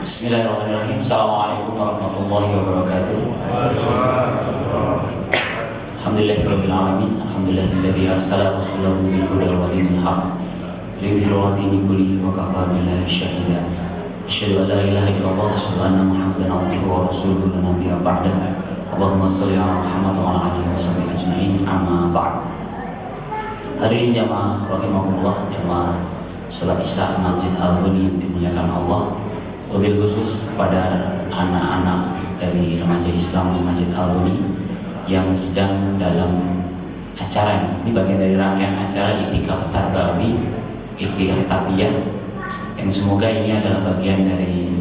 Bismillahirrahmanirrahim. Assalamualaikum warahmatullahi wabarakatuh. Alhamdulillahirabbil alamin. Alhamdulillahilladzi arsala rasulahu bil huda wa dinil haqq liyudhhirahu 'ala dini kullihi wa kafa billahi shahida. Asyhadu an la ilaha illallah wa asyhadu anna Muhammadan abduhu wa rasuluhu la nabiyya ba'dahu. Allahumma shalli 'ala Muhammad wa 'ala alihi washabihi ajmain. Amma ba'd. Hadirin jamaah rahimakumullah, jamaah salat Isya Masjid Al-Ghani yang dimuliakan Allah. Wabil khusus kepada anak-anak dari remaja Islam di Masjid Al-Ghani yang sedang dalam acara ini bagian dari rangkaian acara I'tikaf Tarbawi, I'tikaf Tarbiyah, yang semoga ini adalah bagian dari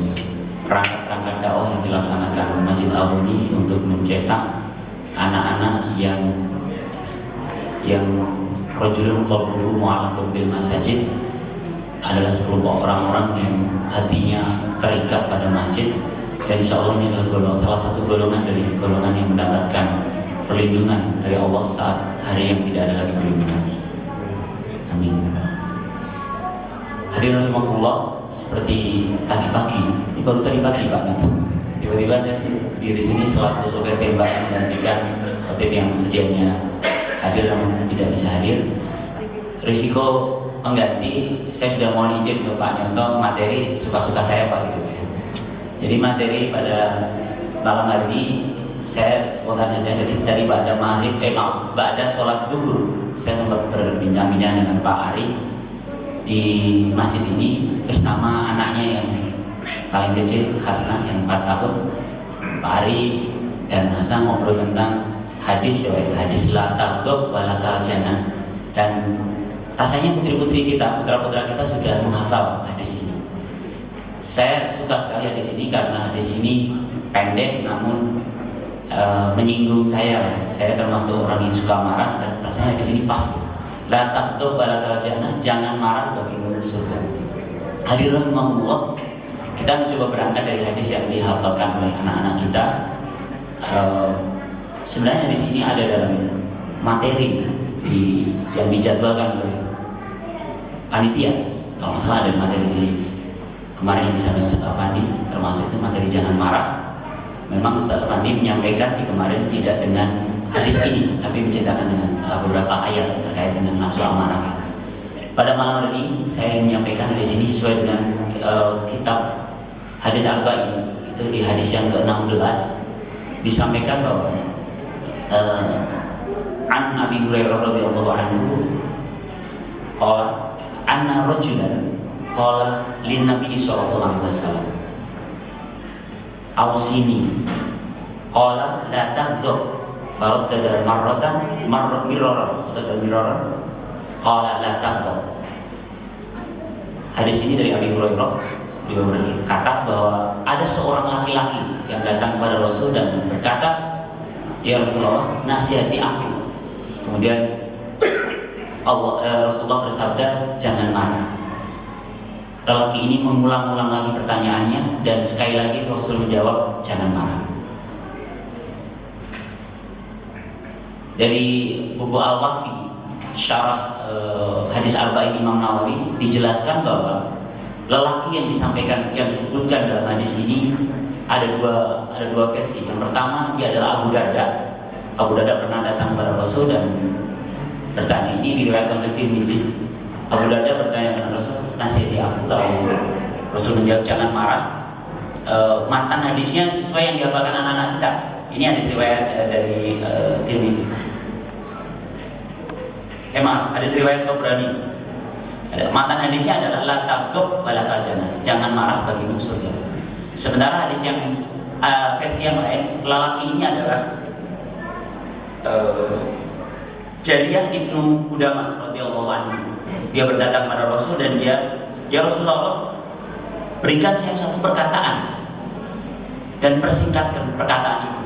perangkat dakwah yang dilaksanakan Masjid Al-Ghani untuk mencetak anak-anak yang rajulun qalbuhu mu'allaqun bil masajid, adalah sekelompok orang-orang yang hatinya terikat pada masjid, dan insya Allah ini adalah salah satu golongan dari golongan yang mendapatkan perlindungan dari Allah saat hari yang tidak ada lagi perlindungan. Amin. Hadirin rahimakumullah, seperti tadi pagi, ini baru tadi pagi Pak, tiba-tiba saya berdiri sini selaku sopir tembakan menggantikan khotib yang sedianya hadir namun tidak bisa hadir. Risiko pengganti, saya sudah mohon izin ke Pak Nyoto, materi suka-suka saya Pak gitu ya. Jadi materi pada malam hari ini saya spontan saja. Jadi tadi pada pada sholat zuhur saya sempat berbincang-bincang dengan Pak Ari di masjid ini bersama anaknya yang paling kecil, Hasnah yang 4 tahun. Pak Ari dan Hasnah ngobrol tentang hadis ya, hadis la taghdab wa lakal jannah, dan rasanya putri-putri kita, putra-putra kita sudah menghafal hadis ini. Saya suka sekali hadis ini karena hadis ini pendek namun menyinggung saya. Saya termasuk orang yang suka marah dan rasanya hadis ini pas. La taghdab wa lakal jannah, jangan marah bagi surga. Hadirin rahimakumullah, kita mencoba berangkat dari hadis yang dihafalkan oleh anak-anak kita. Sebenarnya hadis ini ada dalam materi yang dijadwalkan oleh panitia. Kalau salah ada materi kemarin yang disampaikan Ustaz Afandi, termasuk itu materi jangan marah. Memang Ustaz Afandi menyampaikan di kemarin tidak dengan hadis ini, tapi menceritakan dengan beberapa ayat terkait dengan nafsu amarah. Pada malam hari ini saya menyampaikan hadis ini sesuai dengan kitab hadis Arba'in. Itu di hadis yang ke-16 disampaikan bahwa an Abi Hurairah radhiyallahu anhu qala anna rajulan qala lin nabi sallallahu alaihi wasallam ausini qala la taghdab faradda miraran qala la taghdab. Hadis ini dari Abi Hurairah, dia berkata bahwa ada seorang laki-laki yang datang kepada Rasul dan berkata, "Ya Rasulullah, nasihati aku." Kemudian Rasulullah bersabda, "Jangan marah." Lelaki ini mengulang-ulang lagi pertanyaannya dan sekali lagi Rasul menjawab, "Jangan marah." Dari buku Al-Wafi, syarah hadis Arba'in Imam Nawawi, dijelaskan bahwa lelaki yang disebutkan dalam hadis ini ada dua versi. Yang pertama, dia adalah Abu Darda. Abu Darda pernah datang kepada Rasul dan bertanya, ini diriwayatkan oleh Tirmizi. Abu Darda bertanya kepada Rasul, nasihati aku. Lalu Rasul menjawab, jangan marah. Matan hadisnya sesuai yang dihafalkan anak-anak kita. Ini hadis riwayat dari Tirmizi. Hadis riwayat Tabrani. Matan hadisnya adalah la taghdab wa lakal jannah, jangan marah bagi surga. Sementara hadis yang versi yang lain, lelaki ini adalah Jariyah ibnu Qudamah radhiyallahu anhu. Dia berdatang pada Rasul dan dia, "Ya Rasulullah, berikan saya satu perkataan dan persingkatkan perkataan itu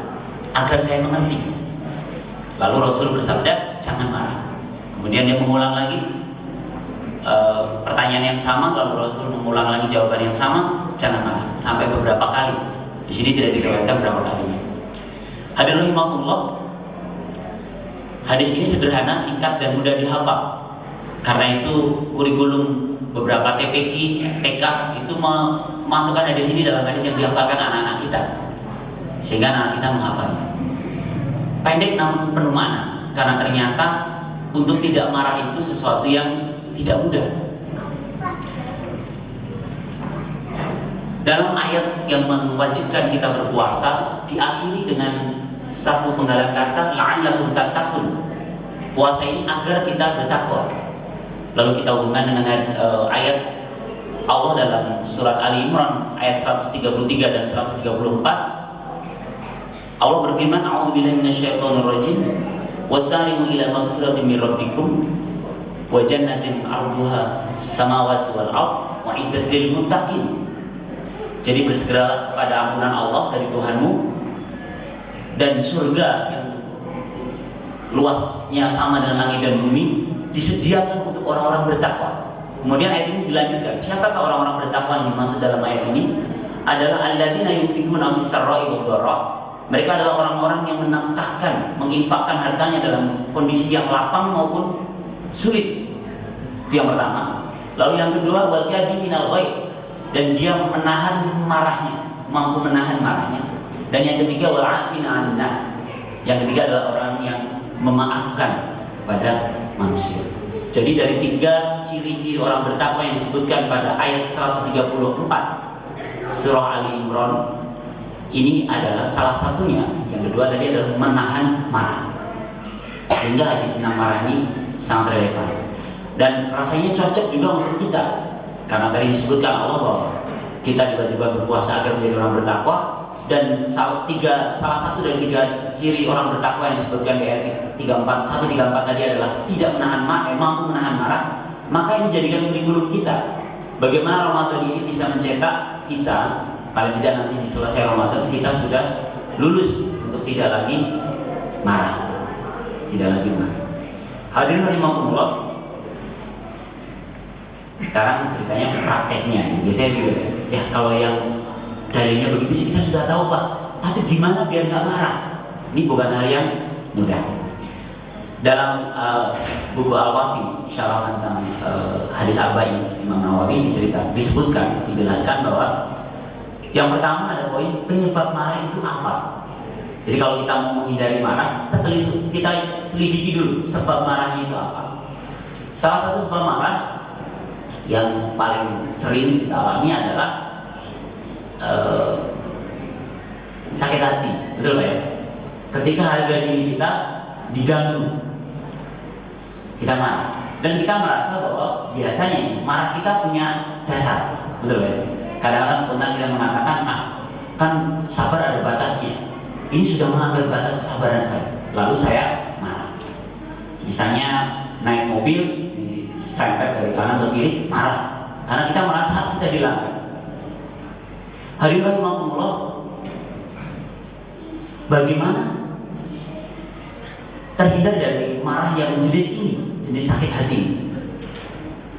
agar saya mengerti." Lalu Rasul bersabda, "Jangan marah." Kemudian dia mengulang lagi pertanyaan yang sama, lalu Rasul mengulang lagi jawaban yang sama, "Jangan marah," sampai beberapa kali. Di sini tidak diriwayatkan berapa kalinya. Hadirin rahimakumullah, hadis ini sederhana, singkat dan mudah dihafal. Karena itu kurikulum beberapa TPQ, TK itu memasukkan hadis ini dalam hadis yang dihafalkan anak-anak kita, sehingga anak kita menghafalnya. Pendek namun penuh makna, karena ternyata untuk tidak marah itu sesuatu yang tidak mudah. Dalam ayat yang mewajibkan kita berpuasa diakhiri dengan satu penggalan kata la'allakum tattaqun. Puasa ini agar kita bertakwa. Lalu kita hubungkan dengan ayat Allah dalam surat Ali Imran ayat 133 dan 134. Allah berfirman, a'udzubillahi minasyaitonir rajim, wasari'u ila maghfiratin min rabbikum wa jannatin 'arduha samawati wal ardh wa 'iddat lil muttaqin. Jadi bersegeralah kepada ampunan Allah dari Tuhanmu dan surga yang luasnya sama dengan langit dan bumi disediakan untuk orang-orang bertakwa. Kemudian ayat ini dilanjutkan. Siapakah orang-orang bertakwa yang dimaksud dalam ayat ini? Adalah alladzina yunfiquna fis-sarra'i wad-dharra. Mereka adalah orang-orang yang menafkahkan, menginfakkan hartanya dalam kondisi yang lapang maupun sulit. Itu yang pertama. Lalu yang kedua, wal kadhiminal ghaidh, dan dia menahan marahnya, mampu menahan marahnya. Dan yang ketiga, wal 'afina 'anil nas. Yang ketiga adalah orang yang memaafkan pada manusia. Jadi dari tiga ciri-ciri orang bertakwa yang disebutkan pada ayat 134 surah Ali Imran, ini adalah salah satunya. Yang kedua tadi adalah menahan marah, sehingga hadis menahan marah ini sangat relevan dan rasanya cocok juga untuk kita. Karena tadi disebutkan Allah bahwa kita tiba-tiba berpuasa agar menjadi orang bertakwa, dan salah satu dari tiga ciri orang bertakwa yang disebutkan di ayat 134 tadi adalah tidak menahan marah, mampu menahan marah. Maka ini dijadikan kurikulum kita. Bagaimana Ramadan ini bisa mencetak kita, paling tidak nanti di selesai Ramadan kita sudah lulus untuk tidak lagi marah, tidak lagi marah. Hadirin rahimakumullah. Sekarang ceritanya prakteknya. Biasanya gitu ya, kalau yang dalilnya begitu sih kita sudah tahu Pak, tapi gimana biar nggak marah? Ini bukan hal yang mudah. Dalam buku Al-Wafi syarah tentang hadis Arba'in Imam Nawawi dijelaskan bahwa yang pertama ada poin penyebab marah itu apa. Jadi kalau kita mau menghindari marah, kita selidiki dulu sebab marahnya itu apa. Salah satu sebab marah yang paling sering kita alami adalah sakit hati, betul Pak ya? Ketika harga diri kita diganggu, kita marah, dan kita merasa bahwa biasanya marah kita punya dasar, betul Pak ya? Kadang-kadang spontan kita mengatakan, kan sabar ada batasnya, ini sudah melanggar batas kesabaran saya, lalu saya marah. Misalnya naik mobil serempet dari kanan ke kiri, marah karena kita merasa kita dilanggar. Hadirin rahimakumullah, bagaimana terhindar dari marah yang jenis ini, jenis sakit hati?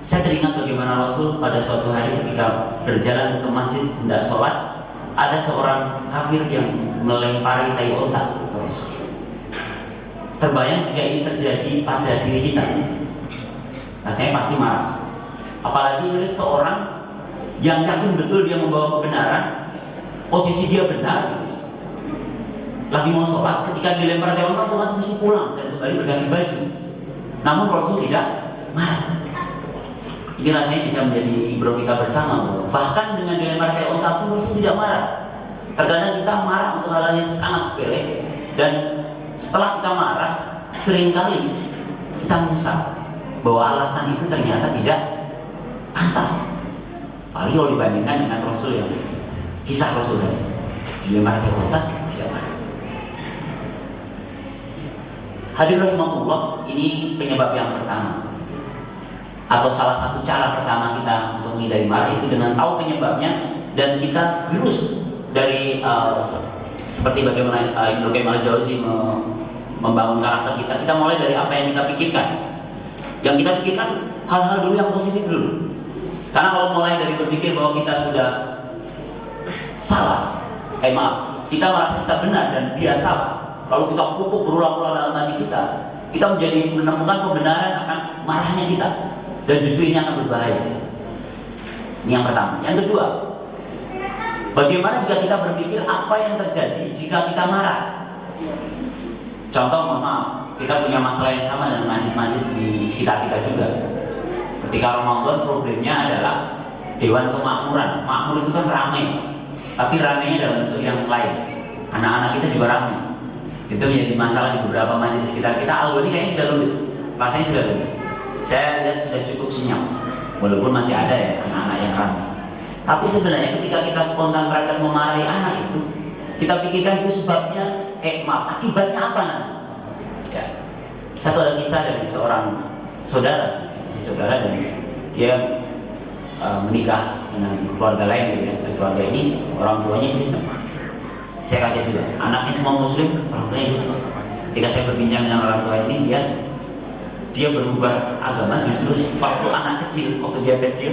Saya teringat bagaimana Rasul pada suatu hari ketika berjalan ke masjid hendak sholat, ada seorang kafir yang melempari tai onta ke Rasul. Terbayang jika ini terjadi pada diri kita, rasanya pasti marah. Apalagi ini seorang yang yakin betul dia membawa kebenaran, posisi dia benar, lagi mau sholat, ketika dilempar tai onta otomatis mesti pulang dan kembali berganti baju. Namun Rasul tidak marah. Ini rasanya bisa menjadi ibrah kita bersama. Bahkan dengan dilempar tai onta pun Rasul tidak marah. Terkadang kita marah untuk hal yang sangat sepele, dan setelah kita marah seringkali kita menyesal bahwa alasan itu ternyata tidak pantas. Apalagi kalau dibandingkan dengan Rasul yang kisah Rasul tadi, dilempar tai onta tidak marah. Hadirin rahimahullah, ini penyebab yang pertama, atau salah satu cara pertama kita untuk menghindari marah itu dengan tahu penyebabnya dan kita lurus dari seperti bagaimana Ibnu Qayyim al-Jauzi membangun karakter kita. Kita mulai dari apa yang kita pikirkan. Yang kita pikirkan hal-hal dulu yang positif dulu. Karena kalau mulai dari berpikir bahwa kita sudah salah, kita merasa kita benar dan dia salah, lalu kita pupuk berulang-ulang dalam hati kita menjadi menemukan kebenaran akan marahnya kita, dan justru ini akan berbahaya. Ini yang pertama. Yang kedua, Bagaimana jika kita berpikir apa yang terjadi jika kita marah? Contoh, mohon maaf, kita punya masalah yang sama dengan masjid-masjid di sekitar kita juga. Ketika Ramadan problemnya adalah Dewan Kemakmuran. Makmur itu kan ramai, tapi ramainya dalam bentuk yang lain. Anak-anak kita juga ramai. Itu menjadi masalah di beberapa masjid di sekitar kita. Al-Ghani kayaknya sudah lulus, rasanya sudah lulus. Saya lihat sudah cukup senyap, walaupun masih ada ya anak-anak yang ramai. Tapi sebenarnya ketika kita spontan berangkat memarahi anak itu, kita pikirkan itu sebabnya, akibatnya apa nanti? Ya. Satu ada kisah dari seorang saudara, dan dia menikah dengan keluarga lain, gitu ya. Keluarga ini orang tuanya Kristen. Saya kaget juga, anaknya semua Muslim, orang tuanya Kristen. Ketika saya berbincang dengan orang tua ini, dia berubah agama justru waktu anak kecil, waktu dia kecil,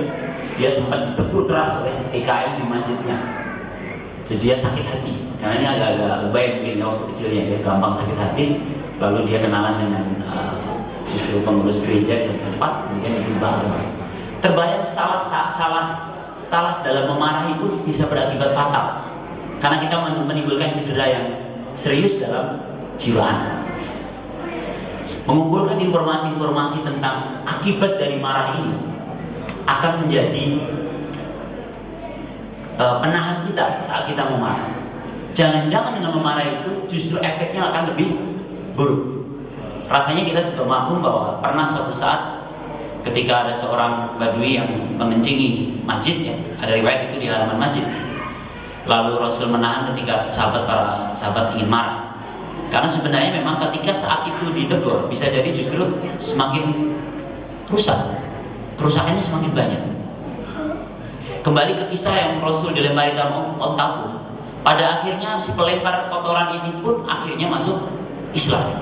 dia sempat ditegur keras oleh PKM di masjidnya. Jadi dia sakit hati, karena ini agak-agak lebay mungkin waktu kecilnya, dia gampang sakit hati. Lalu dia kenalan dengan justru pengurus gereja di tempat, kemudian berubah agama. Terbayang salah dalam memarahi pun bisa berakibat fatal, karena kita menimbulkan cedera yang serius dalam jiwa anak. Mengumpulkan informasi-informasi tentang akibat dari marah ini akan menjadi penahan kita saat kita memarah. Jangan-jangan dengan memarah itu justru efeknya akan lebih buruk. Rasanya kita sudah mampu bahwa pernah suatu saat ketika ada seorang badui yang mengencingi masjid, ya, ada riwayat itu di halaman masjid. Lalu Rasul menahan ketika para sahabat ingin marah. Karena sebenarnya memang ketika saat itu ditegur, bisa jadi justru semakin rusak, kerusakannya semakin banyak. Kembali ke kisah yang Rasul dilempari dalam onta, pada akhirnya si pelempar kotoran ini pun akhirnya masuk Islam.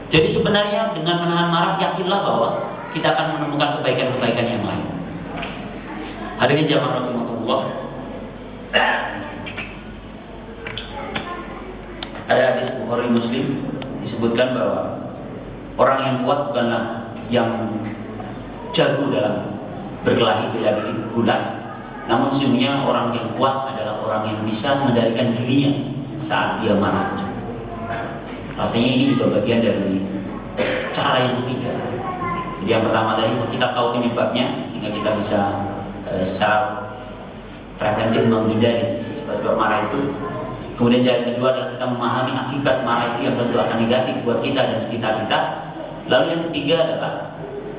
Jadi sebenarnya dengan menahan marah, yakinlah bahwa kita akan menemukan kebaikan-kebaikan yang lain. Hadirin jamaah rahimakumullah. Ada hadis Bukhari Muslim disebutkan bahwa orang yang kuat bukanlah yang jago dalam berkelahi bela diri gulat, namun sesungguhnya orang yang kuat adalah orang yang bisa mengendalikan dirinya saat dia marah. Rasanya ini juga bagian dari cara yang ketiga. Jadi yang pertama tadi kita tahu penyebabnya sehingga kita bisa secara preventif menghindari sebab marah itu. Kemudian cara kedua adalah kita memahami akibat marah itu yang tentu akan negatif buat kita dan sekitar kita. Lalu yang ketiga adalah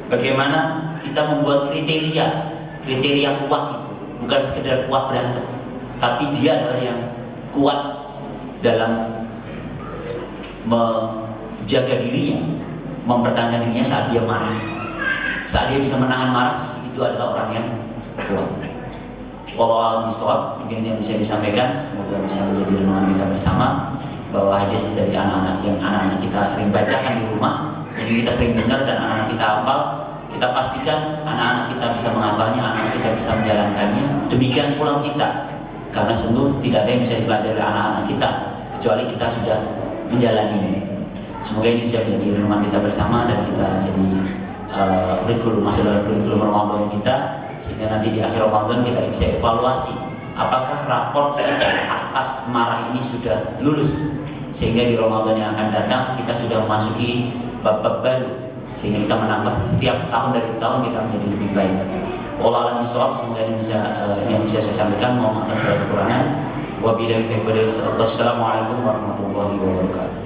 bagaimana kita membuat kriteria kuat itu, bukan sekedar kuat berantem, tapi dia adalah yang kuat dalam menjaga dirinya, mempertahankan dirinya saat dia marah. Saat dia bisa menahan marah, itu adalah orang yang kuat. Wallahu a'lam, mungkin yang bisa disampaikan, semoga bisa menjadi renungan kita bersama bahwa hadis dari anak-anak yang anak-anak kita sering bacakan di rumah, jadi kita sering dengar dan anak-anak kita hafal, kita pastikan anak-anak kita bisa menghafalnya, anak-anak kita bisa menjalankannya. Demikian pula kita, karena sungguh tidak ada yang bisa dipelajari oleh anak-anak kita kecuali kita sudah menjalaninya. Semoga ini jadi renungan kita bersama dan kita jadi kurikulum, masuk dalam kurikulum Ramadan kita, sehingga nanti di akhir Ramadan kita bisa evaluasi apakah raport kita atas marah ini sudah lulus, sehingga di Ramadan yang akan datang kita sudah memasuki bab-bab baru, sehingga kita menambah setiap tahun dari tahun kita menjadi lebih baik. Wallahu a'lam bishawab. Semoga ini yang bisa saya sampaikan. Mohon maaf atas kekurangan. Wabillahi taufiq. Wassalamualaikum warahmatullahi wabarakatuh.